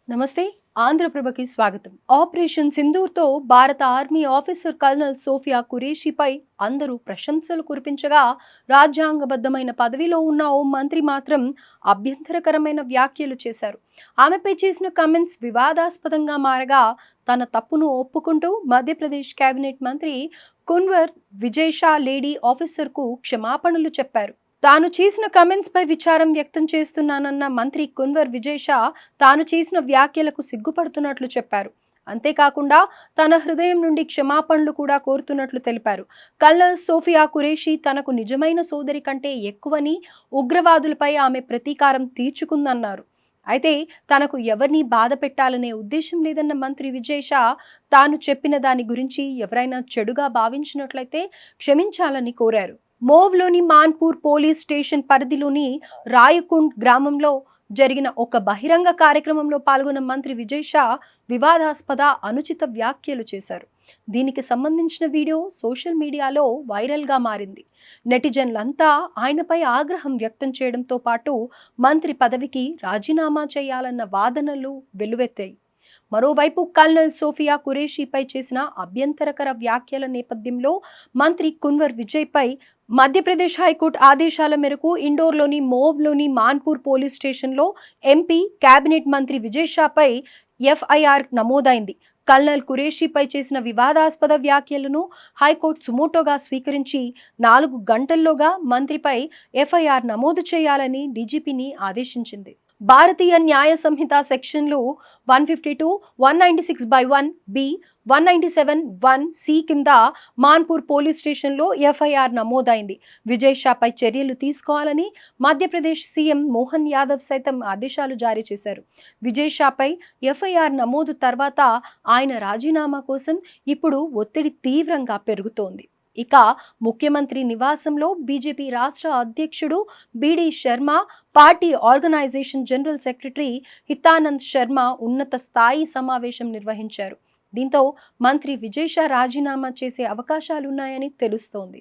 నమస్తే ఆంధ్రప్రభకి స్వాగతం. ఆపరేషన్ సింధూర్తో భారత ఆర్మీ ఆఫీసర్ కల్నల్ సోఫియా ఖురేషీపై అందరూ ప్రశంసలు కురిపించగా, రాజ్యాంగబద్ధమైన పదవిలో ఉన్న ఓ మంత్రి మాత్రం అభ్యంతరకరమైన వ్యాఖ్యలు చేశారు. ఆమెపై చేసిన కామెంట్స్ వివాదాస్పదంగా మారగా, తన తప్పును ఒప్పుకుంటూ మధ్యప్రదేశ్ కేబినెట్ మంత్రి కున్వర్ విజయ్ షా లేడీ ఆఫీసర్కు క్షమాపణలు చెప్పారు. తాను చేసిన కమెంట్స్ పై విచారం వ్యక్తం చేస్తున్నానన్న మంత్రి కున్వర్ విజయ్ షా తాను చేసిన వ్యాఖ్యలకు సిగ్గుపడుతున్నట్లు చెప్పారు. అంతేకాకుండా తన హృదయం నుండి క్షమాపణలు కూడా కోరుతున్నట్లు తెలిపారు. కల్నల్ సోఫియా ఖురేషీ తనకు నిజమైన సోదరి కంటే ఎక్కువని, ఉగ్రవాదులపై ఆమె ప్రతీకారం తీర్చుకుందన్నారు. అయితే తనకు ఎవరిని బాధ పెట్టాలనే ఉద్దేశం లేదన్న మంత్రి విజయ్ షా తాను చెప్పిన దాని గురించి ఎవరైనా చెడుగా భావించినట్లయితే క్షమించాలని కోరారు. మోవ్లోని మాన్పూర్ పోలీస్ స్టేషన్ పరిధిలోని రాయకుండ్ గ్రామంలో జరిగిన ఒక బహిరంగ కార్యక్రమంలో పాల్గొన్న మంత్రి విజయ్ షా వివాదాస్పద అనుచిత వ్యాఖ్యలు చేశారు. దీనికి సంబంధించిన వీడియో సోషల్ మీడియాలో వైరల్గా మారింది. నెటిజన్లంతా ఆయనపై ఆగ్రహం వ్యక్తం చేయడంతో పాటు మంత్రి పదవికి రాజీనామా చేయాలన్న వాదనలు వెల్లువెత్తాయి. మరోవైపు కల్నల్ సోఫియా ఖురేషీపై చేసిన అభ్యంతరకర వ్యాఖ్యల నేపథ్యంలో మంత్రి కున్వర్ విజయ్పై మధ్యప్రదేశ్ హైకోర్టు ఆదేశాల మేరకు ఇండోర్లోని మోవ్లోని మాన్పూర్ పోలీస్ స్టేషన్లో ఎంపీ, కేబినెట్ మంత్రి విజయ్ షాపై ఎఫ్ఐఆర్ నమోదైంది. కల్నల్ ఖురేషీపై చేసిన వివాదాస్పద వ్యాఖ్యలను హైకోర్టు సుమోటోగా స్వీకరించి 4 గంటల్లోగా మంత్రిపై ఎఫ్ఐఆర్ నమోదు చేయాలని డీజీపీని ఆదేశించింది. భారతీయ న్యాయ సంహిత సెక్షన్లు 152, 196/1 B, 197(1) C కింద మాన్పూర్ పోలీస్ స్టేషన్లో ఎఫ్ఐఆర్ నమోదైంది. విజయ్ షాపై చర్యలు తీసుకోవాలని మధ్యప్రదేశ్ సీఎం మోహన్ యాదవ్ సైతం ఆదేశాలు జారీ చేశారు. విజయ్ షాపై ఎఫ్ఐఆర్ నమోదు తర్వాత ఆయన రాజీనామా కోసం ఇప్పుడు ఒత్తిడి తీవ్రంగా పెరుగుతోంది. ఇక ముఖ్యమంత్రి నివాసంలో బీజేపీ రాష్ట్ర అధ్యక్షుడు BD Sharma, party organisation general secretary Hitanand Sharma ఉన్నత స్థాయి సమావేశం నిర్వహించారు. దీంతో మంత్రి విజయ్ షా రాజీనామా చేసే అవకాశాలున్నాయని తెలుస్తోంది.